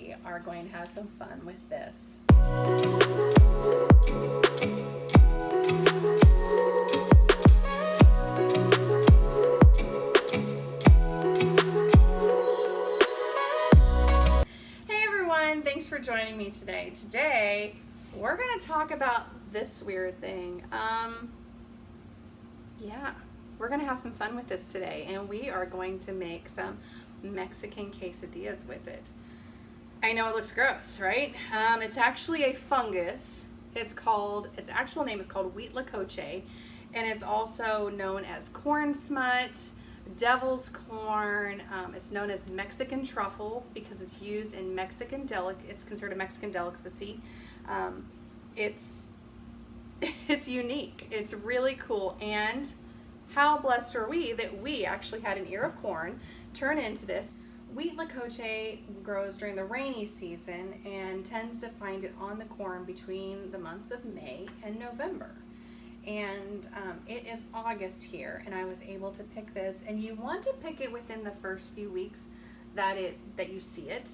we are going to have some fun with this. Hey everyone, thanks for joining me today. Today, we're going to talk about this weird thing. Yeah, we're going to have some fun with this today, and we are going to make some Mexican quesadillas with it. I know it looks gross, right? It's actually a fungus. Its actual name is called Huitlacoche, and it's also known as corn smut, devil's corn. It's known as Mexican truffles because it's used in it's considered a Mexican delicacy. It's unique. It's really cool. And how blessed are we that we actually had an ear of corn turn into this. Huitlacoche grows during the rainy season and tends to find it on the corn between the months of May and November. And it is August here, and I was able to pick this. And you want to pick it within the first few weeks that you see it.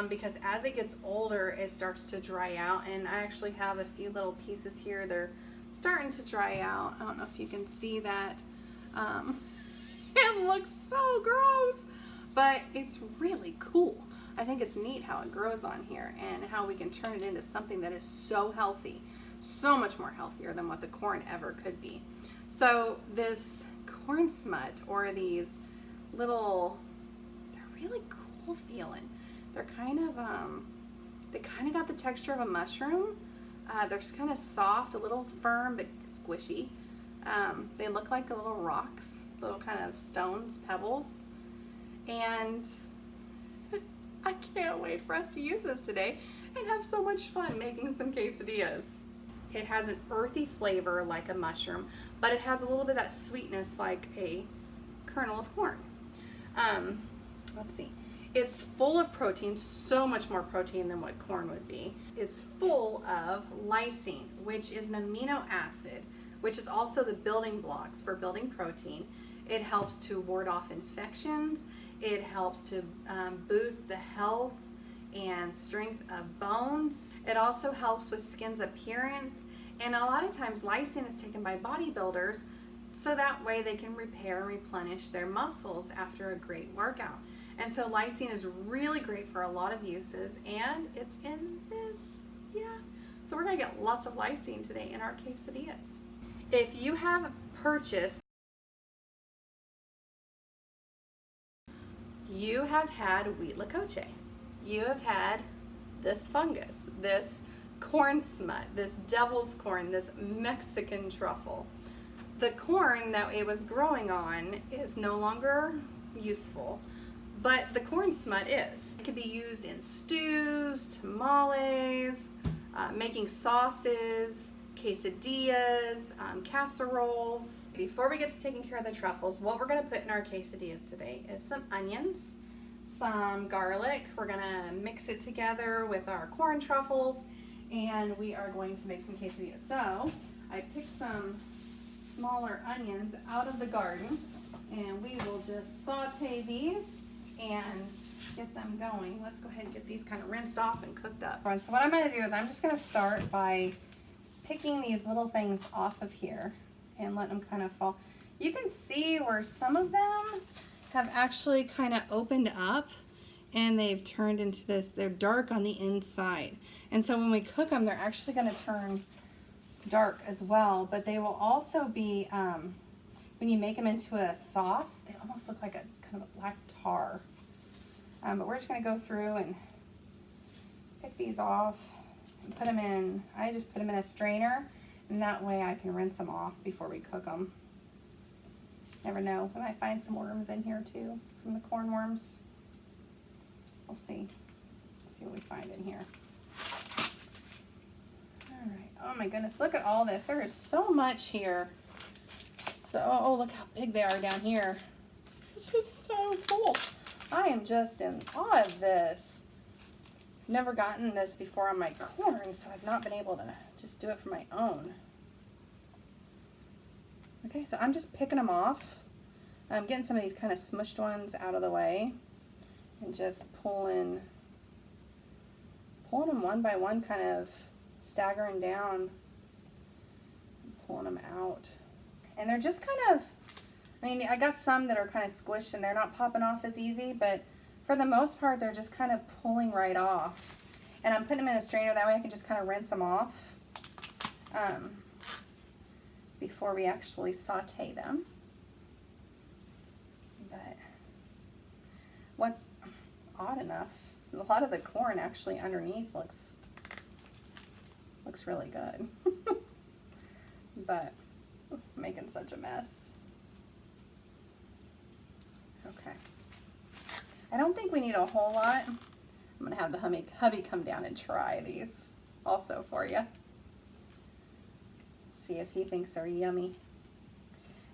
Because as it gets older, it starts to dry out, and I actually have a few little pieces here. They're starting to dry out. I don't know if you can see that. It looks so gross, but it's really cool. I think it's neat how it grows on here and how we can turn it into something that is so healthy, so much more healthier than what the corn ever could be. So this corn smut, or these little, they're really cool feeling. They're they kind of got the texture of a mushroom. They're kind of soft, a little firm, but squishy. They look like little rocks, little kind of stones, pebbles. And I can't wait for us to use this today and have so much fun making some quesadillas. It has an earthy flavor like a mushroom, but it has a little bit of that sweetness like a kernel of corn. Let's see. It's full of protein, so much more protein than what corn would be. It's full of lysine, which is an amino acid, which is also the building blocks for building protein. It helps to ward off infections. It helps to boost the health and strength of bones. It also helps with skin's appearance. And a lot of times lysine is taken by bodybuilders so that way they can repair and replenish their muscles after a great workout. And so lysine is really great for a lot of uses, and it's in this. Yeah. So we're going to get lots of lysine today in our quesadillas. If you have purchased, you have had Huitlacoche. You have had this fungus, this corn smut, this devil's corn, this Mexican truffle. The corn that it was growing on is no longer useful, but the corn smut is. It can be used in stews, tamales, making sauces, quesadillas, casseroles. Before we get to taking care of the truffles, what we're going to put in our quesadillas today is some onions, some garlic. We're going to mix it together with our corn truffles, and we are going to make some quesadillas. So I picked some smaller onions out of the garden, and we will just saute these and get them going. Let's go ahead and get these kind of rinsed off and cooked up. So what I'm going to do is I'm just going to start by picking these little things off of here and letting them kind of fall. You can see where some of them have actually kind of opened up and they've turned into this. They're dark on the inside. And so when we cook them, they're actually going to turn dark as well, but they will also be, when you make them into a sauce, they almost look like a kind of a black tar. But we're just going to go through and pick these off and put them in. I just put them in a strainer, and that way I can rinse them off before we cook them. Never know, we might find some worms in here too from the corn worms. We'll see. Let's see what we find in here. All right. Oh my goodness, look at all this. There is so much here. So, oh, look how big they are down here. This is so cool. I am just in awe of this. Never gotten this before on my corn, so I've not been able to just do it for my own. Okay, so I'm just picking them off. I'm getting some of these kind of smushed ones out of the way and just pulling them one by one, kind of staggering down, pulling them out. And they're just kind of, I mean, I got some that are kind of squished and they're not popping off as easy, but for the most part, they're just kind of pulling right off. And I'm putting them in a strainer, that way I can just kind of rinse them off before we actually saute them. But what's odd enough, a lot of the corn actually underneath looks really good. But I'm making such a mess. Okay. I don't think we need a whole lot. I'm gonna have the hubby come down and try these also for you. See if he thinks they're yummy.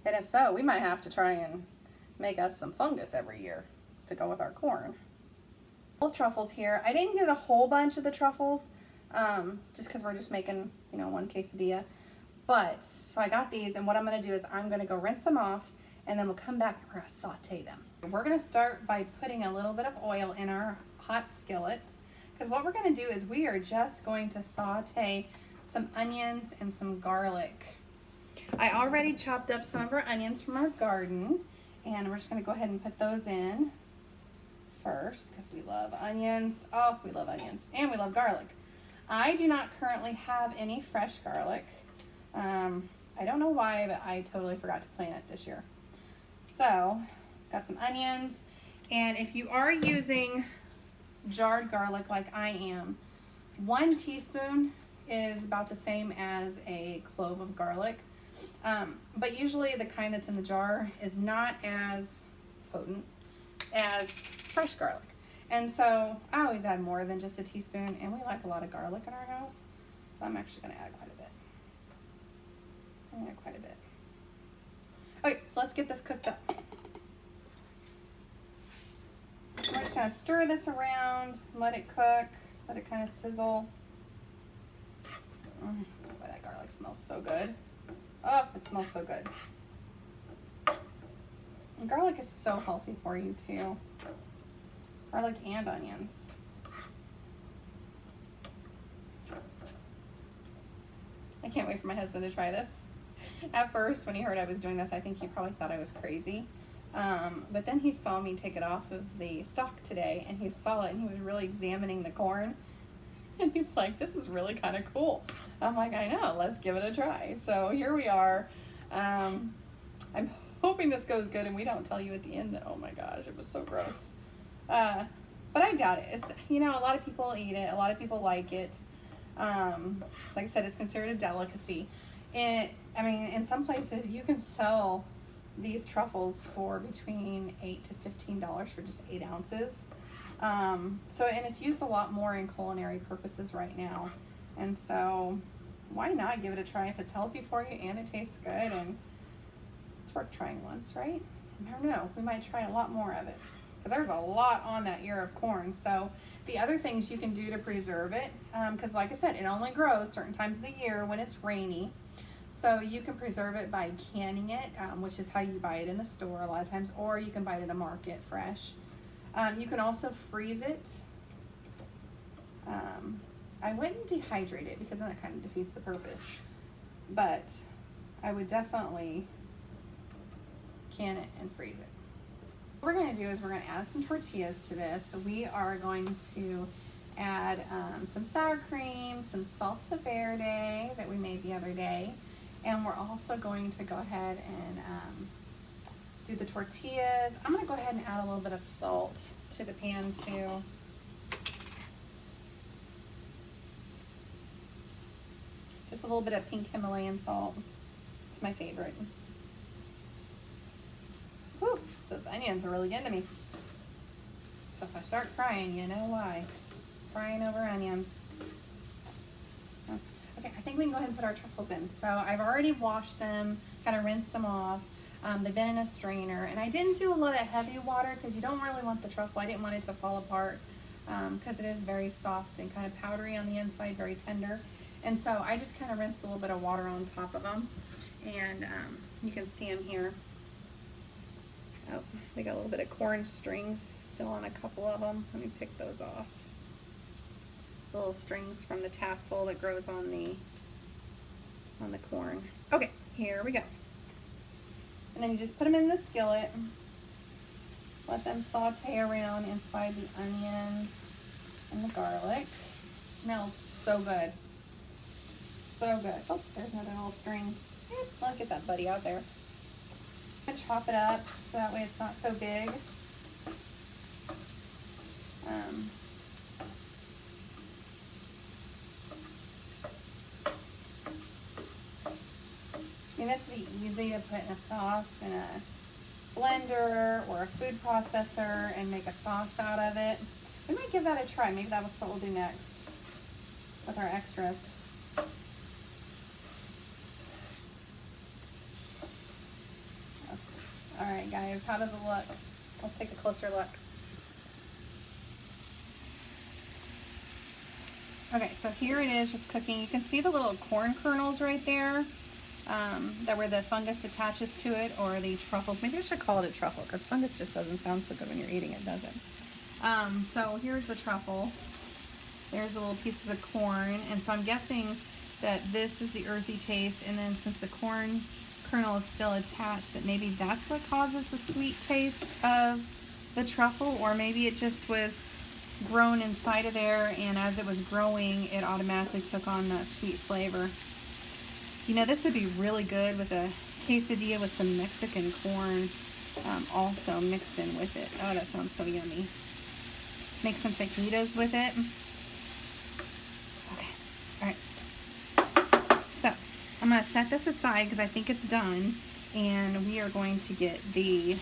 And if so, we might have to try and make us some fungus every year to go with our corn. Truffles here. I didn't get a whole bunch of the truffles just because we're just making, you know, one quesadilla. But, so I got these, and what I'm going to do is I'm going to go rinse them off, and then we'll come back and we're going to saute them. We're going to start by putting a little bit of oil in our hot skillet, because what we're going to do is we are just going to saute some onions and some garlic. I already chopped up some of our onions from our garden, and we're just going to go ahead and put those in first because we love onions. Oh, we love onions, and we love garlic. I do not currently have any fresh garlic. I don't know why, but I totally forgot to plant it this year. So, got some onions, and if you are using jarred garlic like I am, 1 teaspoon is about the same as a clove of garlic. But usually the kind that's in the jar is not as potent as fresh garlic. And so I always add more than just a teaspoon, and we like a lot of garlic in our house. So I'm actually going to add quite a bit. Okay, so let's get this cooked up. We're just going to stir this around, let it cook, let it kind of sizzle. Boy, that garlic smells so good. Oh, it smells so good. And garlic is so healthy for you too. Garlic and onions. I can't wait for my husband to try this. At first, when he heard I was doing this, I think he probably thought I was crazy. But then he saw me take it off of the stalk today, and he saw it, and he was really examining the corn. And he's like, this is really kind of cool. I'm like, I know, let's give it a try. So here we are. I'm hoping this goes good, and we don't tell you at the end that, oh my gosh, it was so gross. But I doubt it. It's, you know, a lot of people eat it. A lot of people like it. Like I said, it's considered a delicacy. I mean, in some places you can sell these truffles for between $8 to $15 for just 8 ounces. And it's used a lot more in culinary purposes right now. And so why not give it a try if it's healthy for you and it tastes good, and it's worth trying once, right? You never know. We might try a lot more of it, because there's a lot on that ear of corn. So the other things you can do to preserve it, because like I said, it only grows certain times of the year when it's rainy. So you can preserve it by canning it, which is how you buy it in the store a lot of times, or you can buy it at a market fresh. You can also freeze it. I wouldn't dehydrate it because then that kind of defeats the purpose. But I would definitely can it and freeze it. What we're going to do is we're going to add some tortillas to this. So we are going to add some sour cream, some salsa verde that we made the other day. And we're also going to go ahead and do the tortillas. I'm going to go ahead and add a little bit of salt to the pan too. Just a little bit of pink Himalayan salt. It's my favorite. Whew, those onions are really getting to me. So if I start crying, you know why. Crying over onions. Okay, I think we can go ahead and put our truffles in. So I've already washed them, kind of rinsed them off. They've been in a strainer, and I didn't do a lot of heavy water because you don't really want the truffle. I didn't want it to fall apart because it is very soft and kind of powdery on the inside, very tender. And so I just kind of rinsed a little bit of water on top of them, and you can see them here. Oh, they got a little bit of corn strings still on a couple of them. Let me pick those off. A little bit of corn strings still on a couple of them. little strings from the tassel that grows on the corn. Okay, here we go. And then you just put them in the skillet. Let them saute around inside the onions and the garlic. Smells so good. So good. Oh, there's another little string. Look at that buddy out there. I'm gonna chop it up so that way it's not so big. I mean, this would be easy to put in a sauce in a blender or a food processor and make a sauce out of it. We might give that a try. Maybe that's what we'll do next with our extras. All right, guys, how does it look? Let's take a closer look. Okay, so here it is, just cooking. You can see the little corn kernels right there, that where the fungus attaches to it, or the truffles. Maybe I should call it a truffle, because fungus just doesn't sound so good when you're eating it, does it? So here's the truffle. There's a little piece of the corn, and so I'm guessing that this is the earthy taste, and then since the corn kernel is still attached, that maybe that's what causes the sweet taste of the truffle, or maybe it just was grown inside of there, and as it was growing, it automatically took on that sweet flavor. You know, this would be really good with a quesadilla with some Mexican corn also mixed in with it. Oh, that sounds so yummy. Make some fajitas with it. Okay, all right. So, I'm going to set this aside because I think it's done, and we are going to get the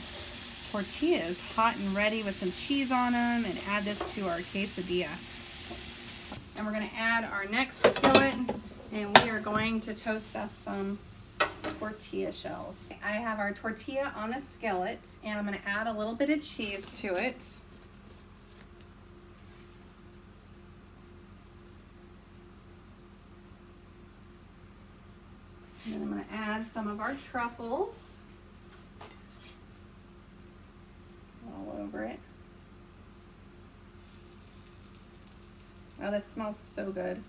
tortillas hot and ready with some cheese on them and add this to our quesadilla. And we're going to add our next skillet, and we are going to toast us some tortilla shells. I have our tortilla on a skillet, and I'm going to add a little bit of cheese to it. And then I'm going to add some of our truffles all over it. Oh, this smells so good.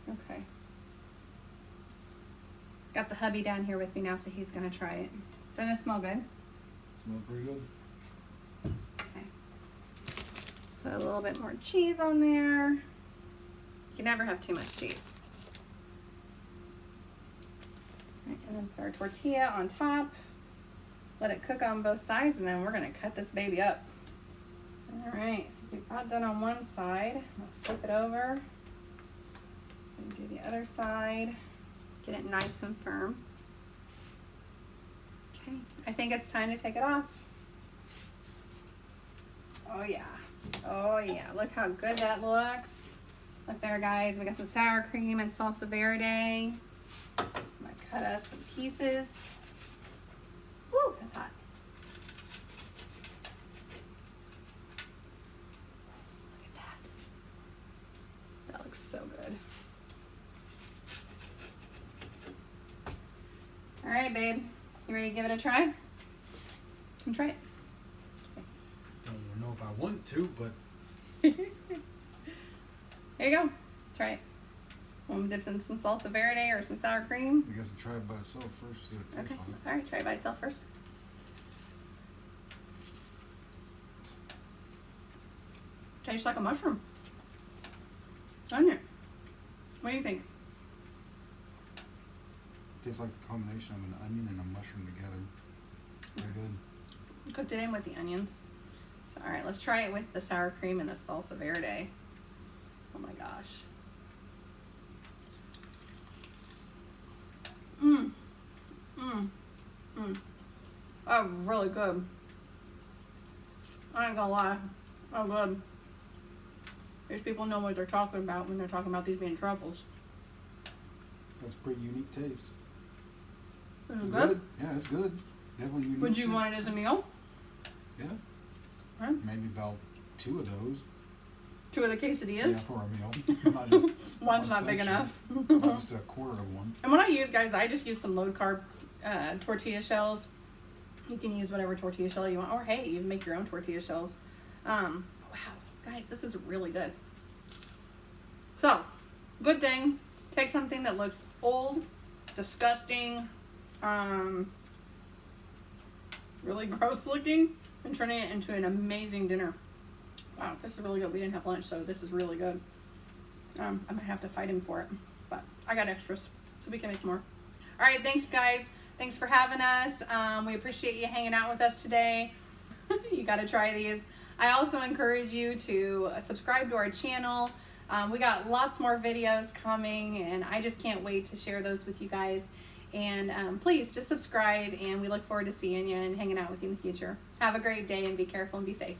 Okay. Got the hubby down here with me now, so he's going to try it. Doesn't it smell good? Smells pretty good. Okay. Put a little bit more cheese on there. You can never have too much cheese. Right, and then put our tortilla on top. Let it cook on both sides, and then we're going to cut this baby up. All right, we've got done on one side. I'll flip it over and do the other side. Get it nice and firm. Okay, I think it's time to take it off. Oh yeah, oh yeah, look how good that looks. Look there, guys, we got some sour cream and salsa verde. I'm gonna cut us some pieces. Woo, that's hot. Look at that. That looks so good. All right, babe. You ready to give it a try? Come try it. I don't know if I want to, but... There you go. Try it. Want to dip in some salsa verde or some sour cream? I guess I'll try it by itself first, see what it tastes Okay. like. All right, try it by itself first. Tastes like a mushroom. Doesn't it? What do you think? Tastes like the combination of an onion and a mushroom together. Very good. Cooked it in with the onions. So, all right, let's try it with the sour cream and the salsa verde. Oh my gosh. Oh, really good. I ain't gonna lie. Oh, good. These people know what they're talking about when they're talking about these being truffles. That's a pretty unique taste. Is it good? Yeah, it's good. Definitely unique. Would you want it as a meal? Yeah. Huh? Maybe about 2 of those. 2 of the quesadillas? Yeah, for a meal. Not just One's one not big section. enough. Not just a quarter of one. And what I use, guys, I just use some low carb tortilla shells. You can use whatever tortilla shell you want, or hey, you can make your own tortilla shells. Wow, guys, this is really good. So, good thing. Take something that looks old, disgusting, really gross looking, and turning it into an amazing dinner. Wow, this is really good. We didn't have lunch, so this is really good. I might have to fight him for it, but I got extras, so we can make more. All right, thanks guys. Thanks for having us. We appreciate you hanging out with us today. You got to try these. I also encourage you to subscribe to our channel. We got lots more videos coming, and I just can't wait to share those with you guys. And please just subscribe, and we look forward to seeing you and hanging out with you in the future. Have a great day, and be careful and be safe.